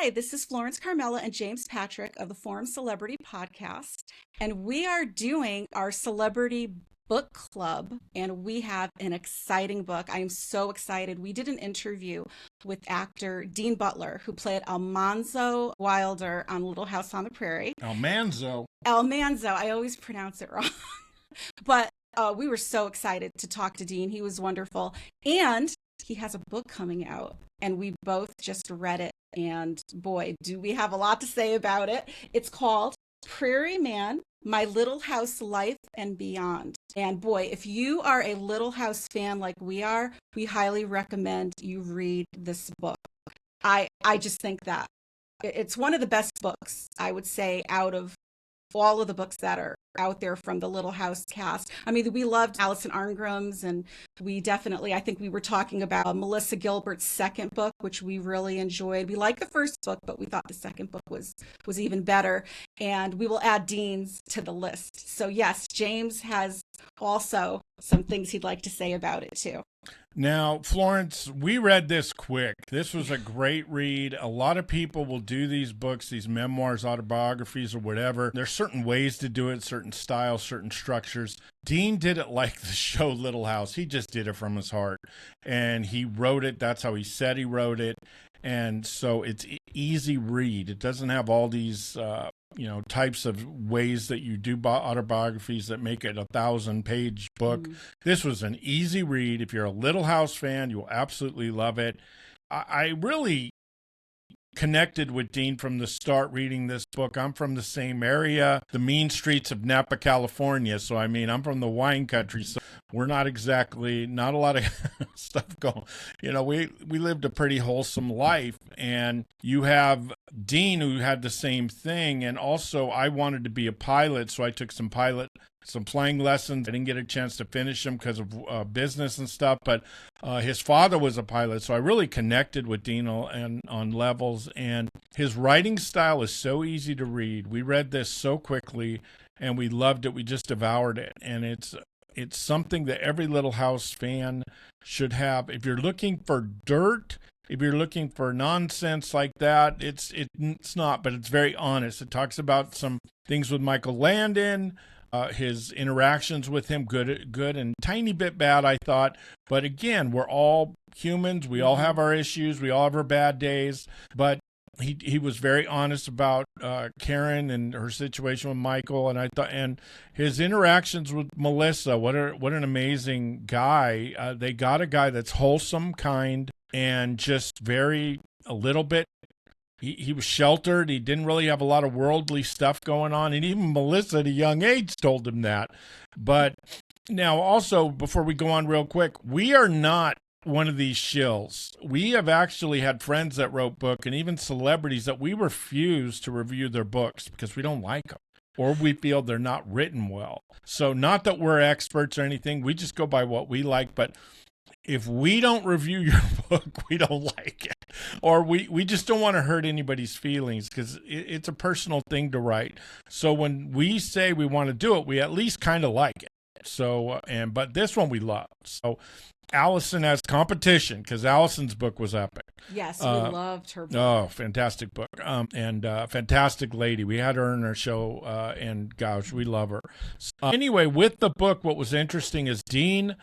Hi, this is Florence Carmela and James Patrick of the Forum Celebrity Podcast, and we are doing our celebrity book club, and we have an exciting book. I am so excited. We did an interview with actor Dean Butler, who played Almanzo Wilder on Little House on the Prairie. Almanzo. Almanzo, I always pronounce it wrong. But we were so excited to talk to Dean. He was wonderful. And he has a book coming out, and we both just read it. And boy, do we have a lot to say about it. It's called Prairie Man, My Little House Life and Beyond. And boy, if you are a Little House fan like we are, we highly recommend you read this book. I just think that it's one of the best books, I would say, out of all of the books that are out there from the Little House cast. I mean, we loved Allison Arngram's, and we definitely, I think we were talking about Melissa Gilbert's second book, which we really enjoyed. We liked the first book, but we thought the second book was even better. And we will add Dean's to the list. So yes, James has also some things he'd like to say about it too. Now, Florence, we read this quick. This was a great read. A lot of people will do these books, these memoirs, autobiographies, or whatever. There's certain ways to do it, certain styles, certain structures. Dean did it like the show Little House. He just did it from his heart. And he wrote it. That's how he said he wrote it. And so it's easy read. It doesn't have all these types of ways that you do autobiographies that make it a 1,000-page book. This was an easy read. If you're a Little House fan, you'll absolutely love it. I really connected with Dean from the start reading this book. I'm from the same area, the mean streets of Napa, California. So, I mean, I'm from the wine country. So we're not a lot of stuff going. We lived a pretty wholesome life. And you have Dean, who had the same thing. And also, I wanted to be a pilot. So I took some flying lessons. I didn't get a chance to finish them because of business and stuff, but his father was a pilot, so I really connected with Dean on levels, and his writing style is so easy to read. We read this so quickly, and we loved it. We just devoured it, and it's something that every Little House fan should have. If you're looking for dirt, if you're looking for nonsense like that, it's not, but it's very honest. It talks about some things with Michael Landon, his interactions with him, good and tiny bit bad, I thought. But again, we're all humans. We all have our issues. We all have our bad days. But he was very honest about Karen and her situation with Michael, and I thought, and his interactions with Melissa. What an amazing guy. They got a guy that's wholesome, kind, and just a little bit. He was sheltered. He didn't really have a lot of worldly stuff going on. And even Melissa at a young age told him that. But now also, before we go on real quick, we are not one of these shills. We have actually had friends that wrote books and even celebrities that we refuse to review their books because we don't like them or we feel they're not written well. So not that we're experts or anything. We just go by what we like. But if we don't review your book, we don't like it. Or we just don't want to hurt anybody's feelings because it's a personal thing to write. So when we say we want to do it, we at least kind of like it. So, but this one we love. So Allison has competition because Allison's book was epic. Yes, we loved her book. Oh, fantastic book. And fantastic lady. We had her in our show, and gosh, we love her. Anyway, with the book, what was interesting is Dean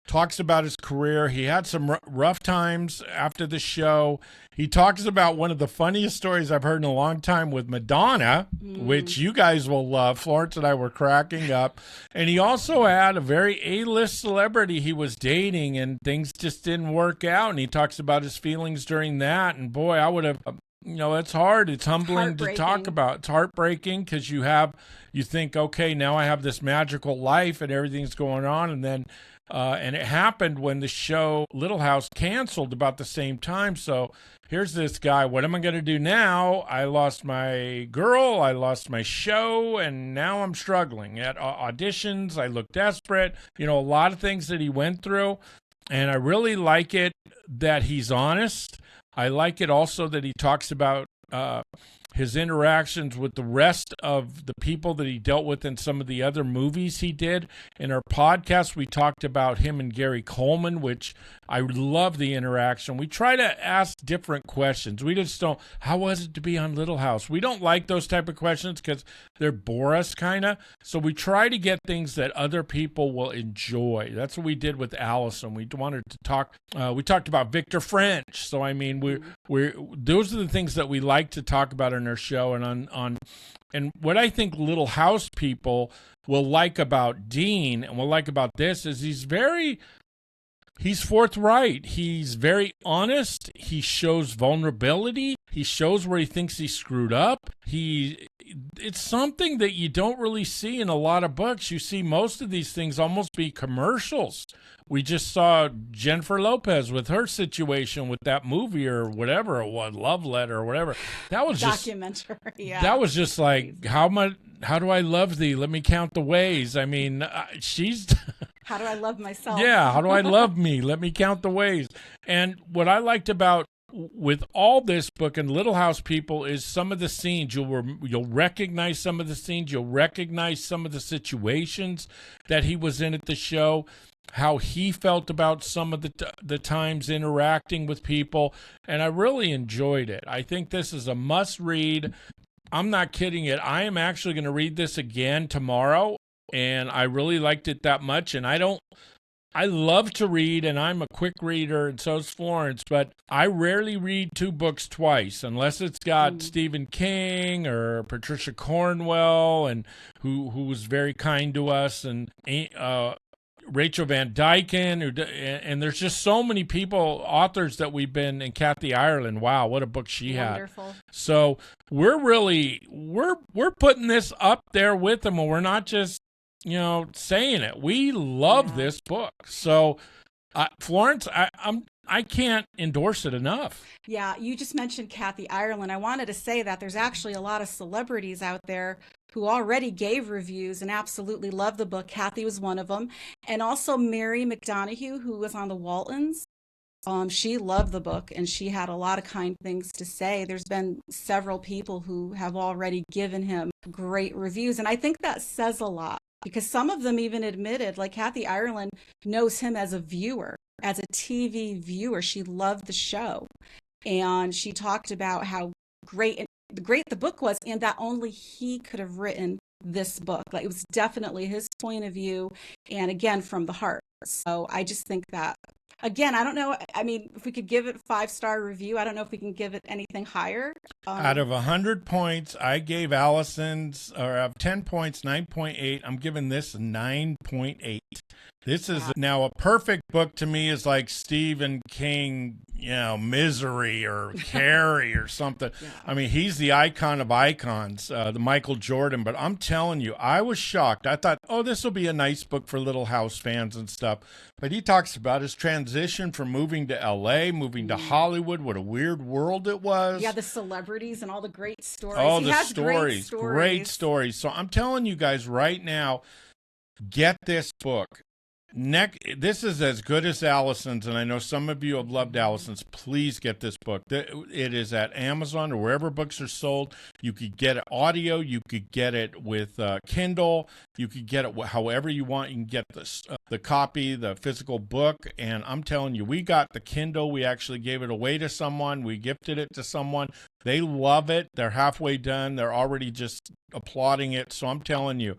talks about his career. He had some rough times after the show. He talks about one of the funniest stories I've heard in a long time with Madonna, which you guys will love. Florence and I were cracking up. And he also had a very A-list celebrity he was dating, and things just didn't work out. And he talks about his feelings during that. And boy, I would have, it's hard. It's humbling to talk about. It's heartbreaking because you think, okay, now I have this magical life and everything's going on. And then and it happened when the show Little House canceled about the same time. So here's this guy. What am I going to do now? I lost my girl. I lost my show. And now I'm struggling at auditions. I look desperate. A lot of things that he went through. And I really like it that he's honest. I like it also that he talks about his interactions with the rest of the people that he dealt with in some of the other movies he did. In our podcast, we talked about him and Gary Coleman, which I love the interaction. We try to ask different questions. We just don't, how was it to be on Little House? We don't like those type of questions because they bore us kind of. So we try to get things that other people will enjoy. That's what we did with Allison. We wanted to talk, we talked about Victor French. So, I mean, we're those are the things that we like to talk about in our show. And what I think Little House people will like about Dean and will like about this is he's forthright. He's very honest. He shows vulnerability. He shows where he thinks he screwed up. It's something that you don't really see in a lot of books. You see most of these things almost be commercials. We just saw Jennifer Lopez with her situation with that movie or whatever it was, Love Letter or whatever. That was just documentary. Yeah. That was just like, how do I love thee? Let me count the ways. I mean, she's how do I love myself? Yeah, how do I love me? Let me count the ways. And what I liked about with all this book and Little House people is some of the scenes. You'll recognize some of the scenes. You'll recognize some of the situations that he was in at the show, how he felt about some of the times interacting with people. And I really enjoyed it. I think this is a must read. I'm not kidding it. I am actually going to read this again tomorrow. And I really liked it that much. And I love to read, and I'm a quick reader, and so is Florence, but I rarely read two books twice, unless it's got Stephen King or Patricia Cornwell, and who was very kind to us, and Rachel Van Dyken, and there's just so many people, authors that we've been, and Kathy Ireland. Wow, what a book she Wonderful. had. So we're putting this up there with them, and we're not just saying it. We love this book. So, Florence, I can't endorse it enough. Yeah, you just mentioned Kathy Ireland. I wanted to say that there's actually a lot of celebrities out there who already gave reviews and absolutely loved the book. Kathy was one of them. And also Mary McDonough, who was on the Waltons. She loved the book and she had a lot of kind things to say. There's been several people who have already given him great reviews. And I think that says a lot, because some of them even admitted, like Kathy Ireland knows him as a viewer, as a TV viewer. She loved the show. And she talked about how great the book was, and that only he could have written this book. Like, it was definitely his point of view, and again, from the heart. So I just think that, again, I don't know. I mean, if we could give it 5-star review, I don't know if we can give it anything higher. Out of 100 points, I gave Allison's, or of 10 points, 9.8. I'm giving this 9.8. This is now a perfect book to me. Is like Stephen King, Misery or Carrie or something. Yeah. I mean, he's the icon of icons, the Michael Jordan. But I'm telling you, I was shocked. I thought, this will be a nice book for Little House fans and stuff. But he talks about his transition from moving to L.A., moving to Hollywood. What a weird world it was. Yeah, the celebrities and all the great stories. Oh, he the has stories. Great stories. So I'm telling you guys right now, get this book. This is as good as Allison's, and I know some of you have loved Allison's. Please get this book. It is at Amazon or wherever books are sold. You could get it audio. You could get it with Kindle. You could get it however you want. You can get the copy, the physical book, and I'm telling you, we got the Kindle. We actually gave it away to someone. We gifted it to someone. They love it. They're halfway done. They're already just applauding it. So I'm telling you,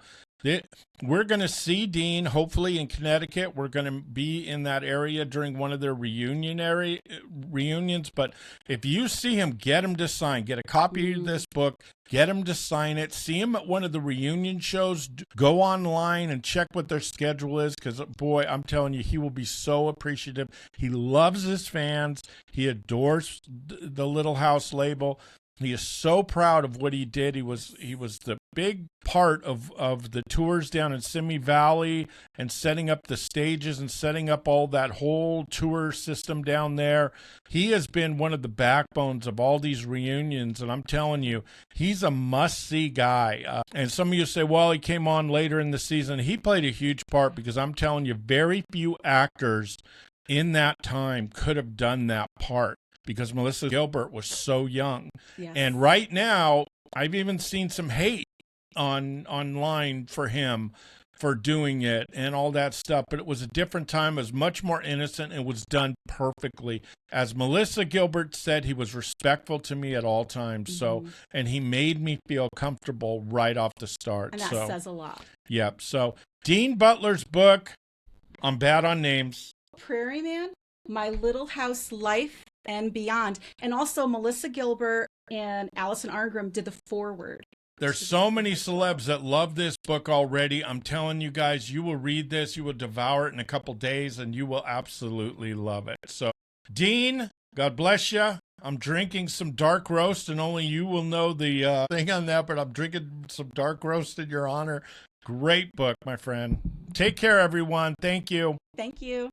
we're going to see Dean, hopefully in Connecticut. We're going to be in that area during one of their reunions. But if you see him, get him to sign. Get a copy of this book. Get him to sign it. See him at one of the reunion shows. Go online and check what their schedule is, because, boy, I'm telling you, he will be so appreciative. He loves his fans. He adores the Little House label. He is so proud of what he did. He was the big part of the tours down in Simi Valley and setting up the stages and setting up all that whole tour system down there. He has been one of the backbones of all these reunions, and I'm telling you, he's a must-see guy. And some of you say, well, he came on later in the season. He played a huge part, because I'm telling you, very few actors in that time could have done that part. because Melissa Gilbert was so young. Yes. And right now, I've even seen some hate online for him for doing it and all that stuff. But it was a different time. It was much more innocent. It was done perfectly. As Melissa Gilbert said, he was respectful to me at all times. So, and he made me feel comfortable right off the start. And that says a lot. Yep. So Dean Butler's book, I'm bad on names. Prairie Man, My Little House Life and Beyond. And also Melissa Gilbert and Allison Arngrim did the foreword. There's so many celebs that love this book already. I'm telling you guys, you will read this, you will devour it in a couple days, and you will absolutely love it. So, Dean, God bless you. I'm drinking some dark roast, and only you will know the thing on that, but I'm drinking some dark roast in your honor. Great book, my friend. Take care, everyone. Thank you. Thank you.